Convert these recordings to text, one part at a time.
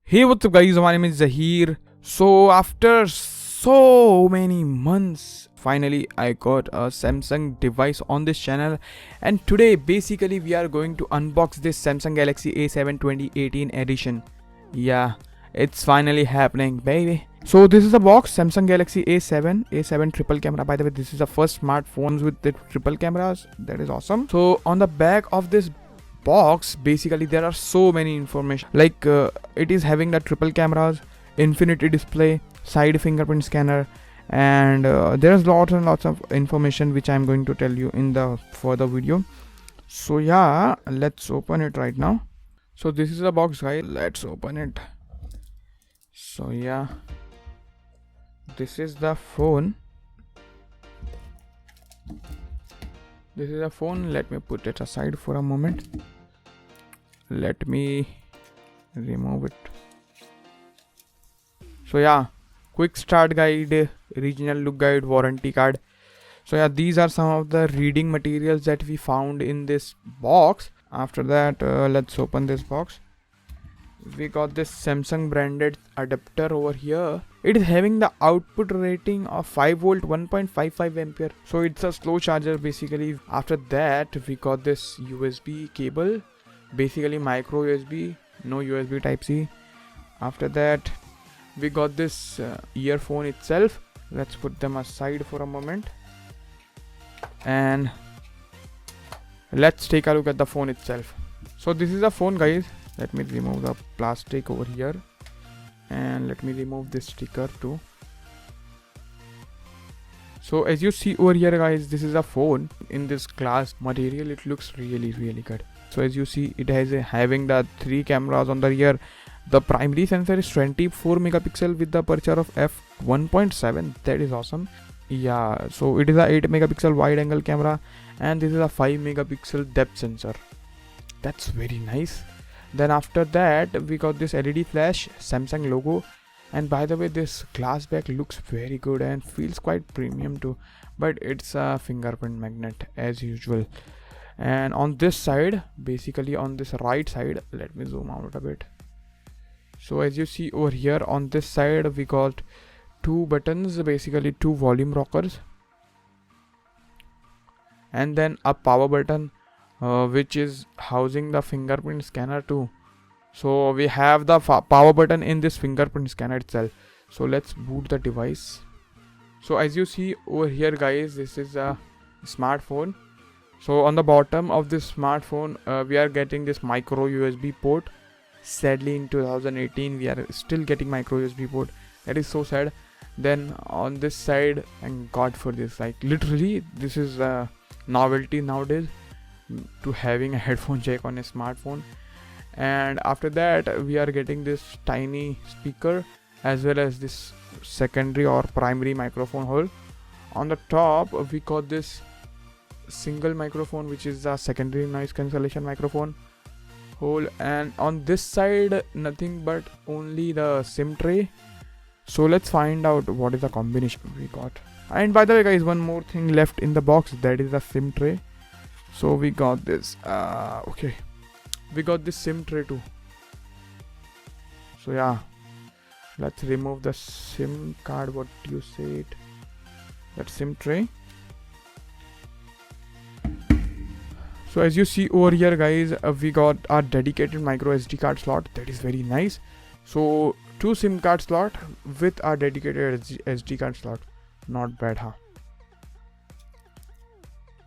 Hey, what's up, guys? My name is Zahir. So, after so many months, finally I got a Samsung device on this channel, and today basically we are going to unbox this Samsung Galaxy A7 2018 edition. Yeah, it's finally happening, baby. So, this is a box Samsung Galaxy A7 triple camera. By the way, this is the first smartphones with the triple cameras. That is awesome. So, on the back of this box basically there are so many information like it is having the triple cameras, infinity display, side fingerprint scanner, and there's lots and lots of information which I'm going to tell you in the further video. So yeah, let's open it right now. So this is the box, guys. Let's open it. So yeah, this is the phone. This is a phone. Let me put it aside for a moment. Let me remove it. So yeah, quick start guide, regional look guide, warranty card. So yeah, these are some of the reading materials that we found in this box. After that, let's open this box. We got this Samsung branded adapter over here. It is having the output rating of 5 volt 1.55 ampere, so it's a slow charger basically. After that, we got this USB cable, basically micro USB, no USB type C. After that, we got this earphone itself. Let's put them aside for a moment and let's take a look at the phone itself. So this is the phone, guys. Let me remove the plastic over here and let me remove this sticker too. So as you see over here, guys, this is a phone in this glass material. It looks really good. So as you see, it has having the 3 cameras on the rear. The primary sensor is 24 megapixel with the aperture of f1.7. That is awesome. Yeah, so it is a 8 megapixel wide angle camera, and this is a 5 megapixel depth sensor. That's very nice. Then after that, we got this LED flash, Samsung logo, and by the way, this glass back looks very good and feels quite premium too, but it's a fingerprint magnet as usual. And on this side, basically on this right side, let me zoom out a bit. So as you see over here on this side, we got 2 buttons, basically 2 volume rockers, and then a power button which is housing the fingerprint scanner too. So we have the power button in this fingerprint scanner itself. So let's boot the device. So as you see over here, guys, this is a smartphone. So on the bottom of this smartphone, we are getting this micro USB port. Sadly, in 2018 we are still getting micro USB port. That is so sad. Then on this side, and God for this, like literally this is a novelty nowadays to having a headphone jack on a smartphone. And after that, we are getting this tiny speaker as well as this secondary or primary microphone hole. On the top, we got this single microphone, which is a secondary noise cancellation microphone hole, and on this side nothing but only the SIM tray. So let's find out what is the combination we got. And by the way, guys, one more thing left in the box, that is the SIM tray. So we got this we got this SIM tray too. So yeah, let's remove the SIM card, what you say it, that SIM tray. So as you see over here, guys, we got our dedicated micro SD card slot. That is very nice. So 2 SIM card slot with our dedicated SD card slot. Not bad, huh?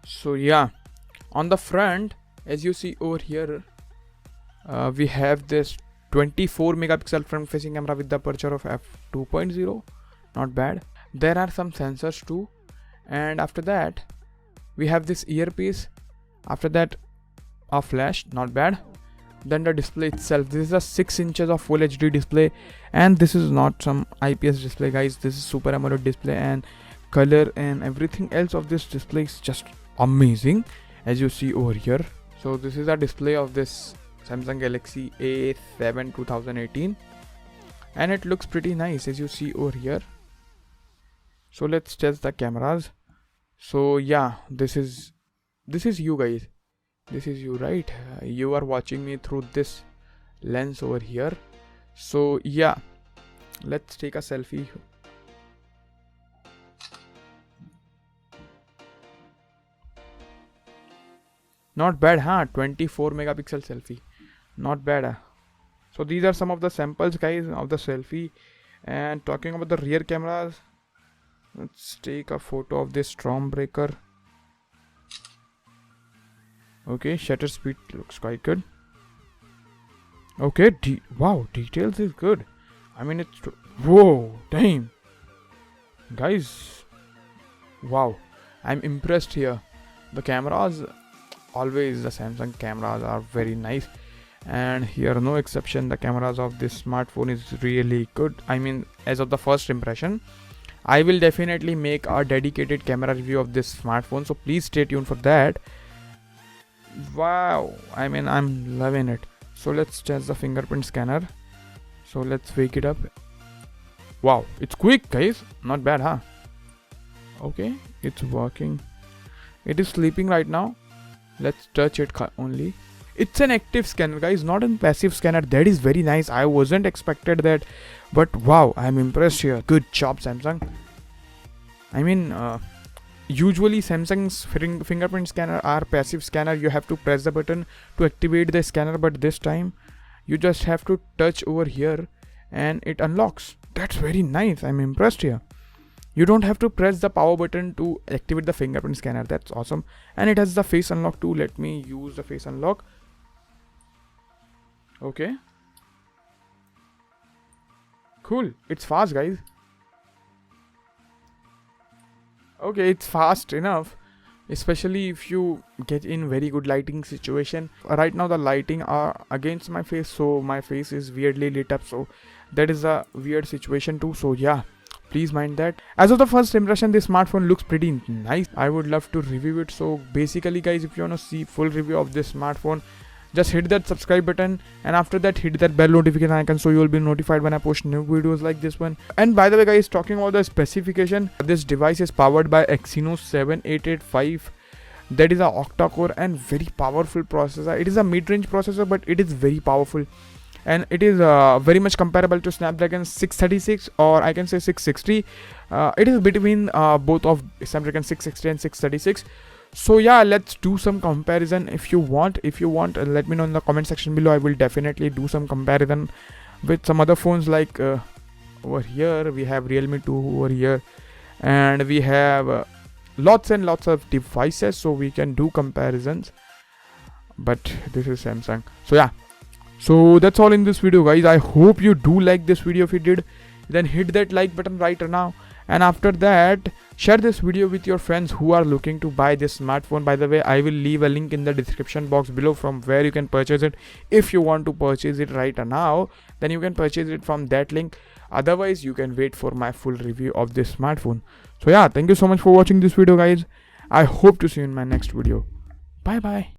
So yeah, on the front, as you see over here, we have this 24 megapixel front facing camera with the aperture of f2.0. Not bad. There are some sensors too. And after that, we have this earpiece. After that, a flash. Not bad. Then the display itself, this is a 6 inches of full HD display, and this is not some IPS display, guys. This is Super AMOLED display, and color and everything else of this display is just amazing, as you see over here. So this is a display of this Samsung Galaxy A7 2018, and it looks pretty nice, as you see over here. So let's test the cameras. So yeah, this is you, guys. This is you, right? You are watching me through this lens over here. So yeah, let's take a selfie. Not bad, huh? 24 megapixel selfie. Not bad, huh? So these are some of the samples, guys, of the selfie. And talking about the rear cameras, let's take a photo of this Stormbreaker. Okay, shutter speed looks quite good. Okay, wow, details is good. I mean, it's whoa, damn, guys, wow, I'm impressed here. The cameras, always the Samsung cameras are very nice, and here no exception. The cameras of this smartphone is really good. I mean, as of the first impression, I will definitely make a dedicated camera review of this smartphone, so please stay tuned for that. Wow, I mean, I'm loving it. So let's test the fingerprint scanner. So let's wake it up. Wow, it's quick, guys. Not bad, huh? Okay, it's working. It is sleeping right now. Let's touch it only. It's an active scanner, guys, not a passive scanner. That is very nice. I wasn't expected that, but wow, I'm impressed here. Good job, Samsung. I mean, usually Samsung's fingerprint scanner are passive scanner. You have to press the button to activate the scanner, but this time you just have to touch over here and it unlocks. That's very nice. I'm impressed here. You don't have to press the power button to activate the fingerprint scanner. That's awesome. And it has the face unlock too. Let me use the face unlock. Okay, cool. It's fast, guys. Okay, it's fast enough, especially if you get in very good lighting situation. Right now the lighting are against my face, so my face is weirdly lit up, so that is a weird situation too. So yeah, please mind that. As of the first impression, this smartphone looks pretty nice. I would love to review it. So basically, guys, if you want to see full review of this smartphone, just hit that subscribe button, and after that hit that bell notification icon, so you will be notified when I post new videos like this one. And by the way, guys, talking about the specification, this device is powered by Exynos 7885. That is a octa-core and very powerful processor. It is a mid-range processor, but it is very powerful, and it is very much comparable to Snapdragon 636, or I can say 660. It is between both of Snapdragon 660 and 636. So yeah, let's do some comparison. If you want, let me know in the comment section below. I will definitely do some comparison with some other phones, like over here we have Realme 2 over here, and we have lots and lots of devices, so we can do comparisons. But this is Samsung. So yeah, so that's all in this video, guys. I hope you do like this video. If you did, then hit that like button right now, and after that share this video with your friends who are looking to buy this smartphone. By the way, I will leave a link in the description box below from where you can purchase it. If you want to purchase it right now, then you can purchase it from that link. Otherwise, you can wait for my full review of this smartphone. So yeah, thank you so much for watching this video, guys. I hope to see you in my next video. Bye bye.